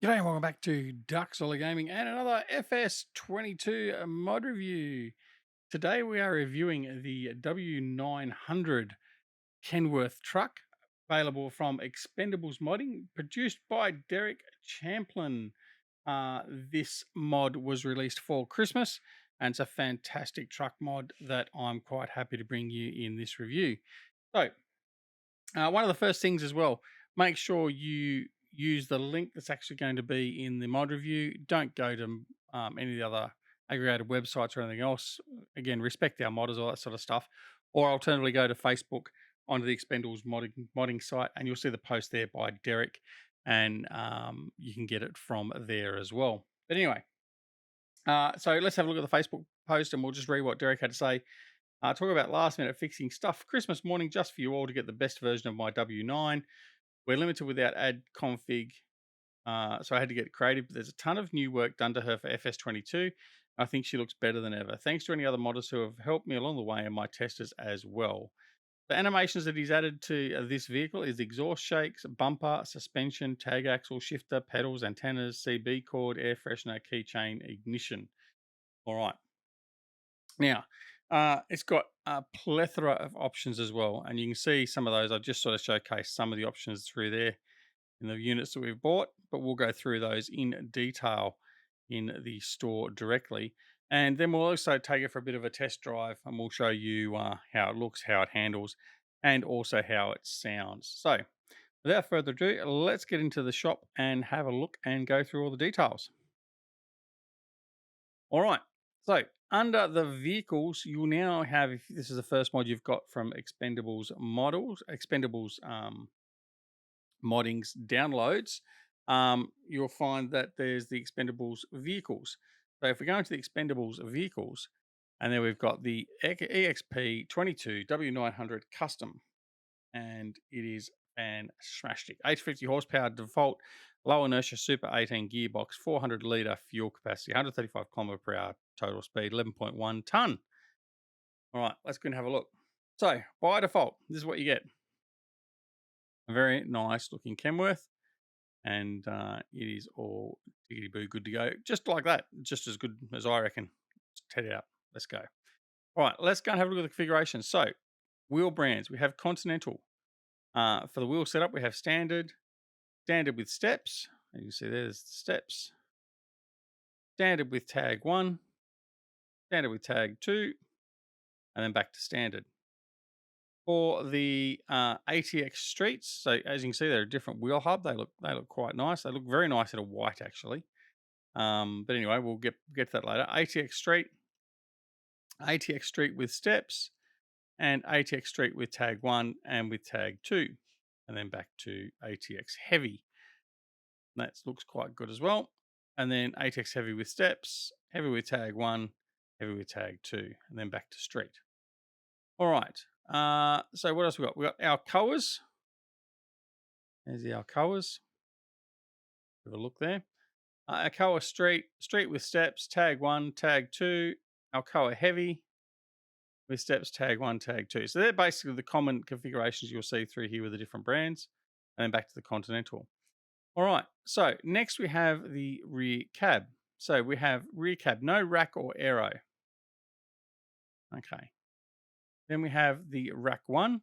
G'day and welcome back to Duck Solid Gaming and another FS22 mod review. Today we are reviewing the W900 Kenworth truck, available from Expendables Modding, produced by Derek Champlin. This mod was released for Christmas, and it's a fantastic truck mod that I'm quite happy to bring you in this review. So, one of the first things as well, make sure you use the link that's actually going to be in the mod review. Don't go to any of the other aggregated websites or anything else. Again, respect our modders, all that sort of stuff. Or alternatively, go to Facebook onto the Expendables modding site, and you'll see the post there by Derek, and you can get it from there as well. But anyway, so let's have a look at the Facebook post, and we'll just read what Derek had to say. Talk about last minute fixing stuff Christmas morning just for you all to get the best version of my W9. We're limited without ad config, so I had to get creative. But there's a ton of new work done to her for FS22. I think she looks better than ever. Thanks to any other modders who have helped me along the way and my testers as well. The animations that he's added to this vehicle is exhaust shakes, bumper, suspension, tag axle, shifter, pedals, antennas, CB cord, air freshener, keychain, ignition. All right. Now, it's got a plethora of options as well, and you can see some of those. I've just sort of showcased some of the options through there in the units that we've bought, but we'll go through those in detail in the store directly. And then we'll also take it for a bit of a test drive, and we'll show you how it looks, how it handles, and also how it sounds. So, without further ado, let's get into the shop and have a look and go through all the details. All right. So under the vehicles, you'll now have, if this is the first mod you've got from Expendables Moddings downloads, you'll find that there's the Expendables vehicles. So if we go into the Expendables vehicles, and then we've got the EXP22 W900 Custom, and it is fantastic. 850 horsepower default, low inertia Super 18 gearbox, 400 litre fuel capacity, 135 kilometre per hour total speed, 11.1 tonne. All right, let's go and have a look. So by default, this is what you get. A very nice looking Kenworth, and it is all diggity boo good to go. Just like that, just as good as I reckon. Let's head out. Let's go. All right, let's go and have a look at the configuration. So wheel brands, we have Continental. For the wheel setup, we have standard with steps. And you can see there's the steps. Standard with tag 1, standard with tag 2, and then back to standard. For the ATX Streets, so as you can see, they're a different wheel hub. They look quite nice. They look very nice in a white, actually. But anyway, we'll get to that later. ATX Street with steps, and ATX Street with tag 1 and with tag 2, and then back to ATX Heavy. That looks quite good as well. And then ATX Heavy with steps, heavy with tag 1, heavy with tag 2, and then back to street. All right. So what else we got? We got Alcoas. There's the Alcoas. Have a look there. Alcoa Street with steps, tag 1, tag 2. Alcoa Heavy with steps, tag 1, tag 2. So they're basically the common configurations you'll see through here with the different brands. And then back to the Continental. All right, so next we have the rear cab. So we have rear cab, no rack or aero. Okay. Then we have the rack 1.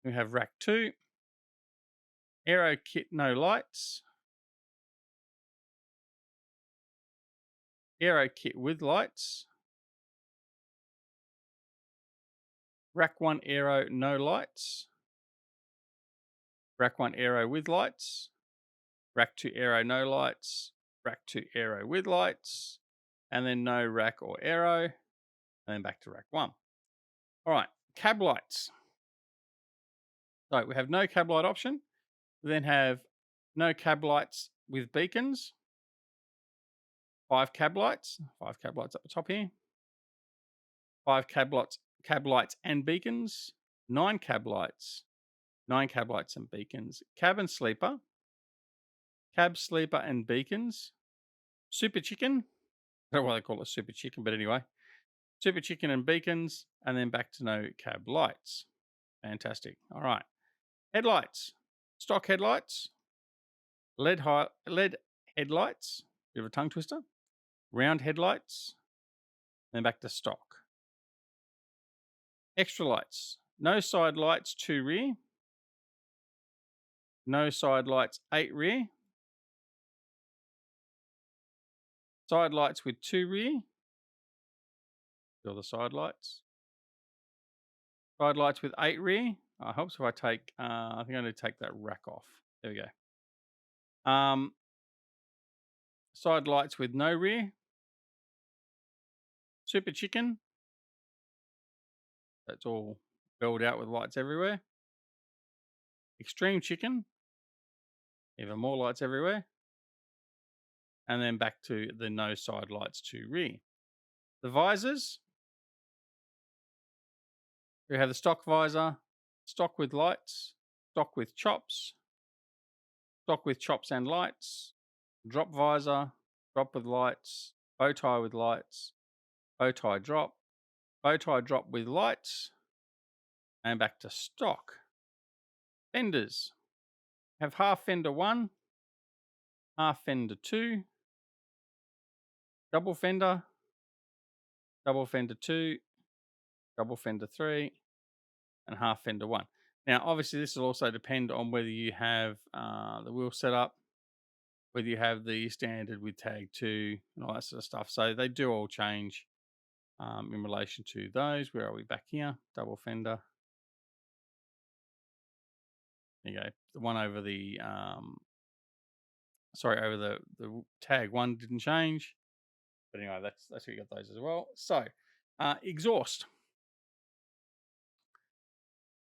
We have rack 2. Aero kit, no lights. Aero kit with lights. Rack 1 aero, no lights. Rack 1 aero with lights. Rack 2 aero, no lights. Rack 2 aero with lights. And then no rack or aero. And then back to rack 1. All right, cab lights. So we have no cab light option. We then have no cab lights with beacons. 5 cab lights. 5 cab lights up the top here. 5 cab lights and beacons. 9 cab lights. 9 cab lights and beacons. Cabin sleeper. Cab sleeper and beacons. Super chicken. I don't know why they call it super chicken, but anyway. Super chicken and beacons, and then back to no cab lights. Fantastic. All right. Headlights. stock headlights, LED headlights, bit of a tongue twister, round headlights, then back to stock. Extra lights, no side lights, 2 rear, no side lights, 8 rear, side lights with 2 rear, still the side lights with 8 rear. Helps if I take, I think I need to take that rack off. There we go. Side lights with no rear. Super Chicken. That's all filled out with lights everywhere. Extreme Chicken. Even more lights everywhere. And then back to the no side lights to rear. The visors. We have the stock visor, stock with lights, stock with chops and lights, drop visor, drop with lights, bow tie with lights, bow tie drop with lights, and back to stock. Fenders. Have half fender 1, half fender 2, double fender 2, double fender 3, and half fender 1. Now, obviously, this will also depend on whether you have the wheel set up, whether you have the standard with tag 2 and all that sort of stuff. So they do all change in relation to those. Where are we? Back here, double fender. There you go. The one over the over the tag 1 didn't change. But anyway, that's where you got those as well. So exhaust.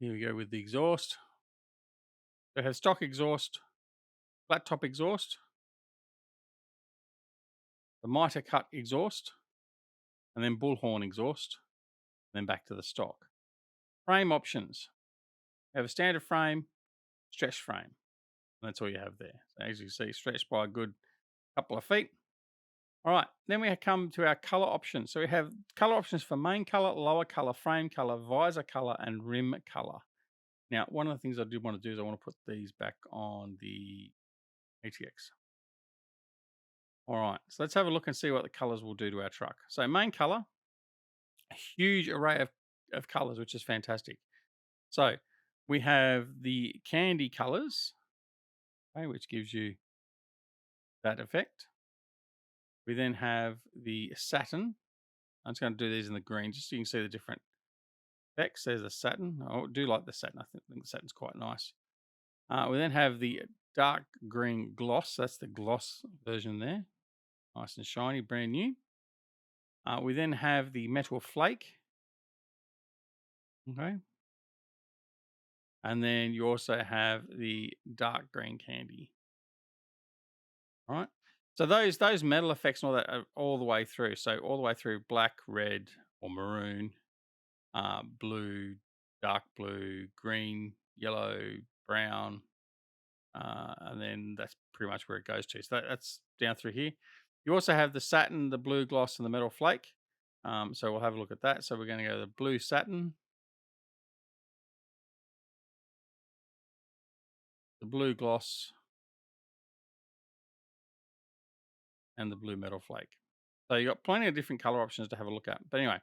Here we go with the exhaust. They have stock exhaust, flat top exhaust, the mitre cut exhaust, and then bullhorn exhaust, and then back to the stock. Frame options. You have a standard frame, stretch frame. And that's all you have there. So as you can see, stretched by a good couple of feet. All right, then we come to our color options. So we have color options for main color, lower color, frame color, visor color, and rim color. Now, one of the things I do want to do is I want to put these back on the ATX. All right, so let's have a look and see what the colors will do to our truck. So main color, a huge array of colors, which is fantastic. So we have the candy colors, okay, which gives you that effect. We then have the satin. I'm just going to do these in the green just so you can see the different effects. There's the satin. I do like the satin. I think the satin's quite nice. We then have the dark green gloss. That's the gloss version there. Nice and shiny, brand new. We then have the metal flake. Okay. And then you also have the dark green candy. All right. So those metal effects and all that are all the way through. So all the way through black, red, or maroon, blue, dark blue, green, yellow, brown, and then that's pretty much where it goes to. So that's down through here. You also have the satin, the blue gloss, and the metal flake. So we'll have a look at that. So we're going to go to the blue satin, the blue gloss, and the blue metal flake. So you've got plenty of different color options to have a look at. But anyway,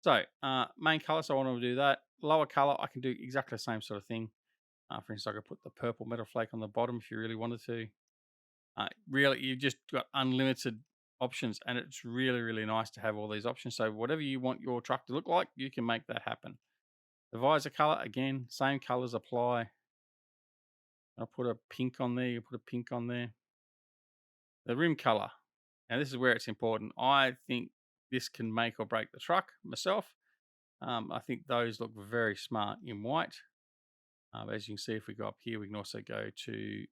so main color, so I want to do that. Lower color, I can do exactly the same sort of thing. For instance, I could put the purple metal flake on the bottom if you really wanted to. Really, you've just got unlimited options, and it's really, really nice to have all these options. So whatever you want your truck to look like, you can make that happen. The visor color, again, same colors apply. I'll put a pink on there. You put a pink on there. The rim color. Now, this is where it's important. I think this can make or break the truck myself. I think those look very smart in white. As you can see, if we go up here, we can also go to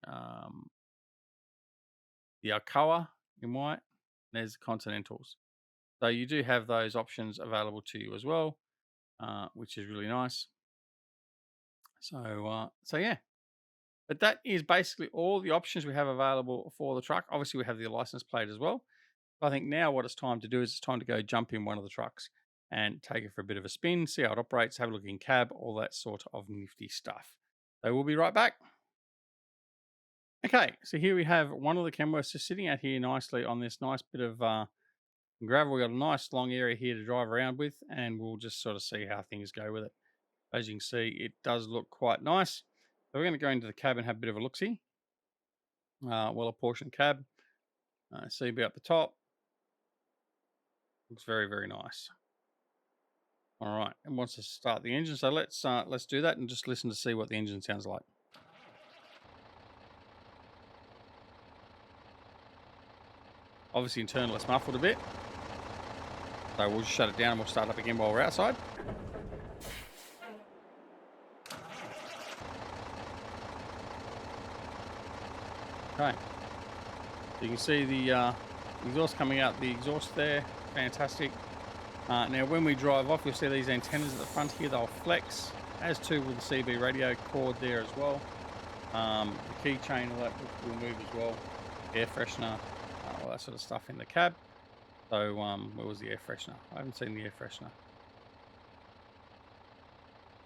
the Alcoa in white. There's the Continentals. So you do have those options available to you as well, which is really nice. So yeah. But that is basically all the options we have available for the truck. Obviously, we have the license plate as well. I think now what it's time to do is it's time to go jump in one of the trucks and take it for a bit of a spin, see how it operates, have a look in cab, all that sort of nifty stuff. So we'll be right back. Okay, so here we have one of the Kenworths just sitting out here nicely on this nice bit of gravel. We got a nice long area here to drive around with, and we'll just sort of see how things go with it. As you can see, it does look quite nice. So we're going to go into the cab and have a bit of a look-see. Well-apportioned cab. CB up the top. Looks very, very nice. All right, and wants to start the engine, so let's do that and just listen to see what the engine sounds like. Obviously, internal it's muffled a bit, so we'll just shut it down and we'll start up again while we're outside. Okay, so you can see the exhaust coming out the exhaust there. Fantastic. Now, when we drive off, you'll see these antennas at the front here. They'll flex, as too will the CB radio cord there as well. The keychain, all that will move as well. Air freshener, all that sort of stuff in the cab. So, where was the air freshener? I haven't seen the air freshener.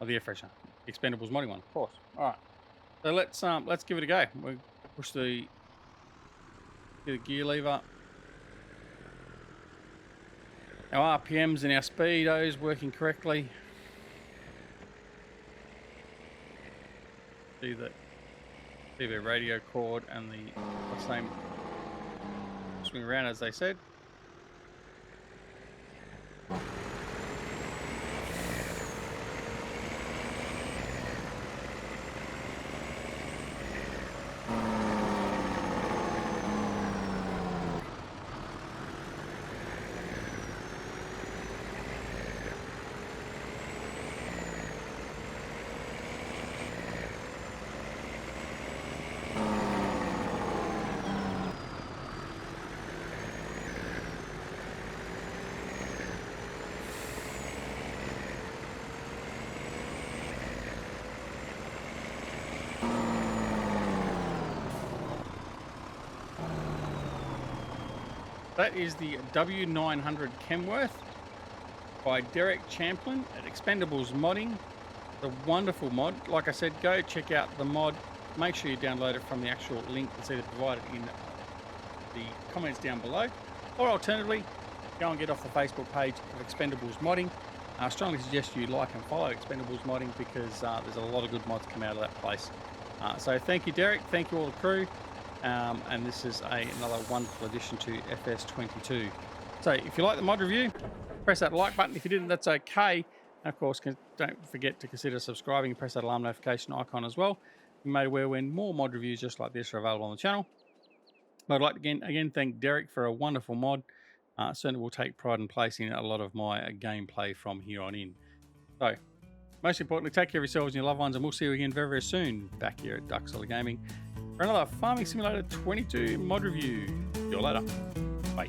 Oh, the air freshener. Expendables Modding one, of course. All right. So let's give it a go. We'll push the gear lever. Our RPMs and our speedos working correctly. See the CB radio cord and the what's the name? Swing around as they said. That is the W900 Kenworth by Derek Champlin at Expendables Modding. The wonderful mod. Like I said, go check out the mod. Make sure you download it from the actual link that's either provided in the comments down below. Or alternatively, go and get off the Facebook page of Expendables Modding. I strongly suggest you like and follow Expendables Modding because there's a lot of good mods come out of that place. So thank you, Derek. Thank you all the crew. And this is another wonderful addition to FS22. So if you like the mod review, press that like button. If you didn't, that's okay. And of course, don't forget to consider subscribing and press that alarm notification icon as well. You made aware when more mod reviews just like this are available on the channel. But I'd like to again thank Derek for a wonderful mod. Certainly will take pride in placing a lot of my gameplay from here on in. So, most importantly, take care of yourselves and your loved ones, and we'll see you again very, very soon back here at Duxola Gaming for another Farming Simulator 22 mod review. See you later. Bye.